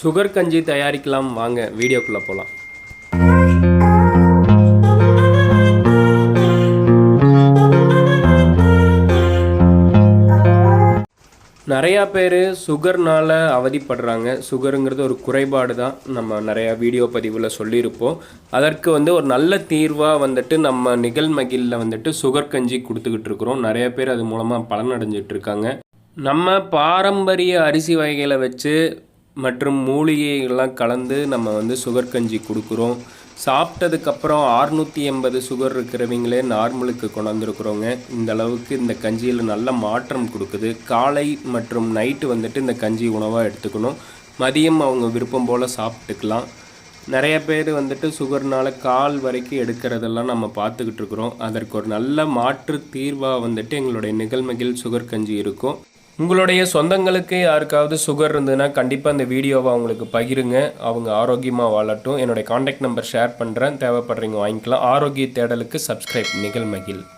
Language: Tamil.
சுகர் கஞ்சி தயாரிக்கலாம் வாங்க வீடியோக்குள்ளே போகலாம். நிறையா பேர் சுகர்னால் அவதிப்படுறாங்க. சுகருங்கிறது ஒரு குறைபாடு தான், நம்ம நிறையா வீடியோ பதிவில் சொல்லியிருப்போம். அதற்கு ஒரு நல்ல தீர்வாக நம்ம நிகழ்மகிழில் சுகர் கஞ்சி கொடுத்துக்கிட்டு இருக்கிறோம். நிறைய பேர் அது மூலமாக பலனடைஞ்சிட்ருக்காங்க. நம்ம பாரம்பரிய அரிசி வகைகளை வச்சு மற்றும் மூலிகைகள்லாம் கலந்து நம்ம சுகர் கஞ்சி கொடுக்குறோம். சாப்பிட்டதுக்கப்புறம் 680 சுகர் இருக்கிறவங்களே நார்மலுக்கு கொண்டாந்துருக்குறோங்க. இந்த அளவுக்கு இந்த கஞ்சியில் நல்ல மாற்றம் கொடுக்குது. காலை மற்றும் நைட்டு இந்த கஞ்சி உணவாக எடுத்துக்கணும். மதியம் அவங்க விருப்பம் போல் சாப்பிட்டுக்கலாம். நிறைய பேர் சுகர்னால் கால் வரைக்கும் எடுக்கிறதெல்லாம் நம்ம பார்த்துக்கிட்டு இருக்கிறோம். அதற்கு ஒரு நல்ல மாற்று தீர்வாக எங்களுடைய நிகழ்மகிழ் சுகர் கஞ்சி இருக்கும். உங்களுடைய சொந்தங்களுக்கு யாருக்காவது சுகர் இருந்ததுன்னா கண்டிப்பாக இந்த வீடியோவை அவங்களுக்கு பகிருங்க. அவங்க ஆரோக்கியமாக வாழட்டும். என்னுடைய கான்டாக்ட் நம்பர் ஷேர் பண்ணுறேன், தேவைப்படுறீங்க வாங்கிக்கலாம். ஆரோக்கிய தேடலுக்கு சப்ஸ்கிரைப் நிகழ்மகிழ்.